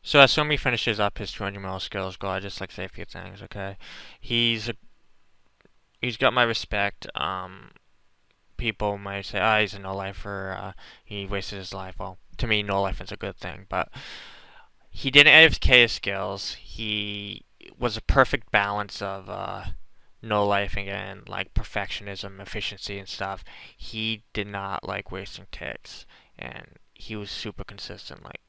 So as Suomi finishes up his 200 mil skills goal, I just like say a few things. Okay, he's a, he's got my respect. People might say, "Ah, he's a no lifer. He wasted his life." Well, to me, no life is a good thing, but he didn't AFK his skills. He was a perfect balance of no lifing and like perfectionism, efficiency, and stuff. He did not like wasting ticks, and he was super consistent. Like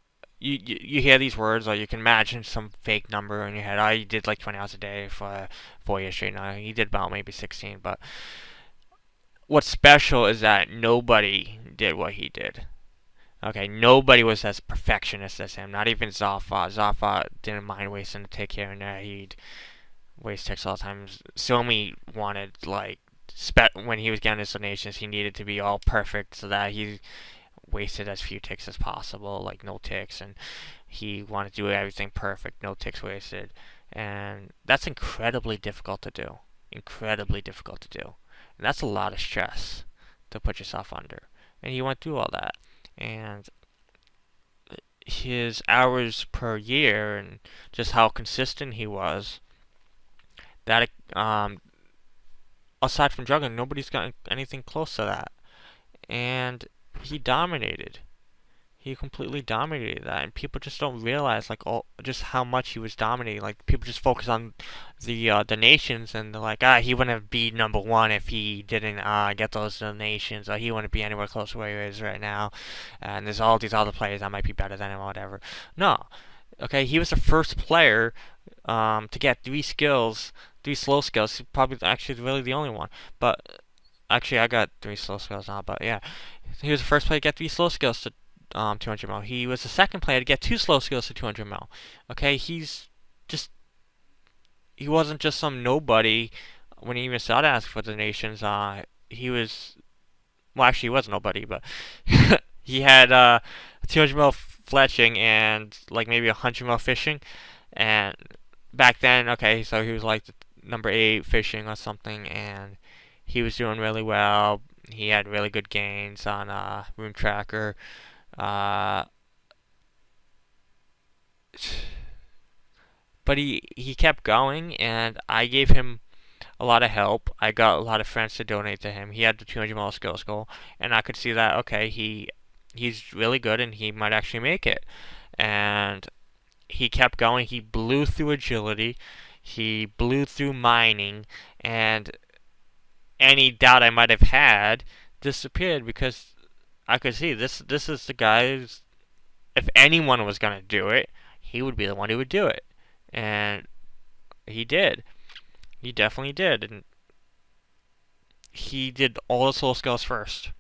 you hear these words, or you can imagine some fake number in your head. Oh, he did like 20 hours a day for 4 years straight. Now he did about maybe 16. But what's special is that nobody did what he did. Okay, nobody was as perfectionist as him. Not even Zafa. Zafa didn't mind wasting a tick here and there. He'd waste ticks all the time. Somi wanted like when he was getting his donations, he needed to be all perfect so that he wasted as few ticks as possible, like no ticks, and he wanted to do everything perfect, no ticks wasted, and that's incredibly difficult to do. Incredibly difficult to do, and that's a lot of stress to put yourself under. And he went through all that, and his hours per year and just how consistent he was. That aside from juggling, nobody's got anything close to that. And he dominated. He completely dominated that, and people just don't realize like just how much he was dominating. Like people just focus on the nations, and they're like, he wouldn't be number one if he didn't get those donations, or he wouldn't be anywhere close to where he is right now. And there's all these other players that might be better than him or whatever. No, okay, he was the first player to get three skills, three slow skills. He's probably actually really the only one, but actually I got three slow skills now. But yeah, he was the first player to get three slow skills to 200 mil. He was the second player to get two slow skills to 200 mil. Okay, just he wasn't just some nobody when he even started asking for donations. He was well, actually he was nobody, but he had 200 mil fletching and like maybe 100 mil fishing. And back then, okay, so he was like the number 8 fishing or something, and he was doing really well. He had really good gains on Rune Tracker. Uh, but he kept going, and I gave him a lot of help. I got a lot of friends to donate to him. He had the 200 mile skills goal, and I could see that okay, he's really good, and he might actually make it. And he kept going. He blew through agility. He blew through mining, and any doubt I might have had disappeared because I could see this is the guy who's, if anyone was gonna do it, he would be the one who would do it, and he did. He definitely did, and he did all the soul skills first,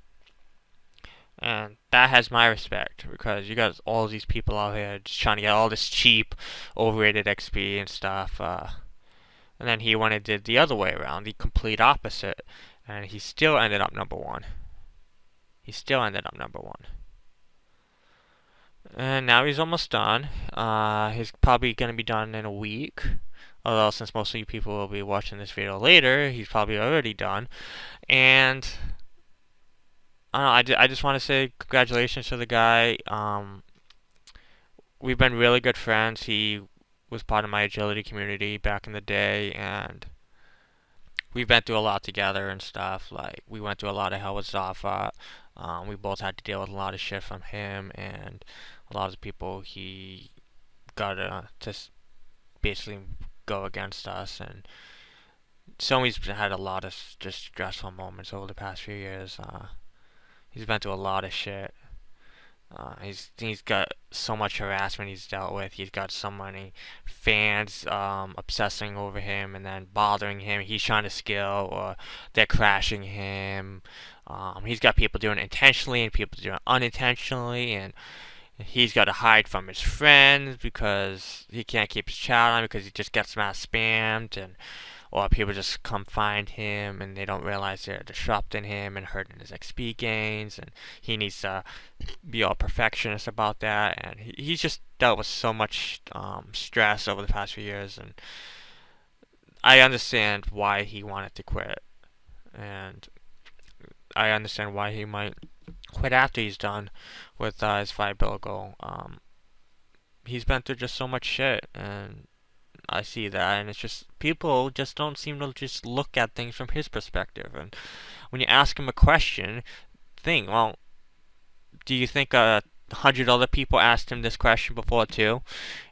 and that has my respect because you got all these people out here just trying to get all this cheap, overrated XP and stuff. And then he went and did the other way around, the complete opposite, and he still ended up number one. He still ended up number one. And now he's almost done. He's probably going to be done in a week. Although, since most of you people will be watching this video later, he's probably already done. And I don't know, I just want to say congratulations to the guy. We've been really good friends. He was part of my agility community back in the day, and we've been through a lot together and stuff. Like we went through a lot of hell with Zafa. We both had to deal with a lot of shit from him and a lot of the people he got to basically go against us. And so he's had a lot of just stressful moments over the past few years. He's been through a lot of shit. He's got so much harassment he's dealt with. He's got so many fans obsessing over him and then bothering him. He's trying to skill or they're crashing him. He's got people doing it intentionally and people doing it unintentionally, and he's got to hide from his friends because he can't keep his chat on because he just gets mass spammed, and or people just come find him and they don't realize they're disrupting him and hurting his XP gains, and he needs to be all perfectionist about that. And he's just dealt with so much stress over the past few years, and I understand why he wanted to quit, and I understand why he might quit after he's done with his 5 bill goal. he's been through just so much shit, and I see that, and it's just people just don't seem to just look at things from his perspective. And when you ask him a question, think, well, do you think 100 other people asked him this question before too?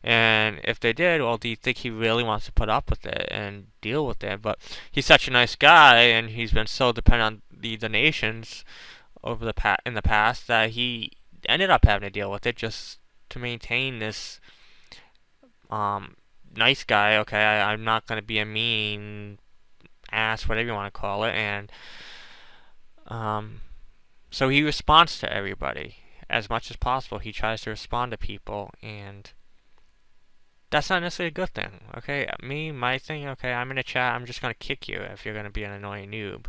And if they did, well, do you think he really wants to put up with it and deal with it? But he's such a nice guy, and he's been so dependent on the donations over in the past that he ended up having to deal with it just to maintain this um nice guy. Okay, I'm not gonna be a mean ass, whatever you want to call it, and um so he responds to everybody as much as possible. He tries to respond to people, and that's not necessarily a good thing. Okay, my thing. Okay, I'm in a chat. I'm just gonna kick you if you're gonna be an annoying noob.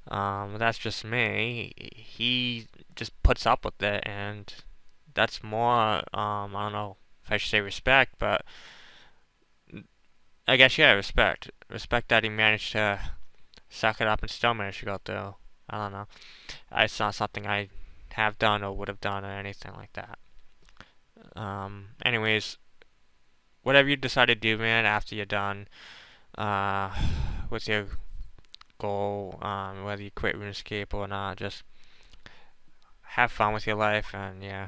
That's just me. He just puts up with it, and that's more. I don't know if I should say respect, but I guess yeah, respect. Respect that he managed to suck it up and still managed to go through. I don't know. It's not something I have done or would have done or anything like that. Anyways, whatever you decide to do, man, after you're done uh, with your goal, whether you quit RuneScape or not, just have fun with your life, and yeah.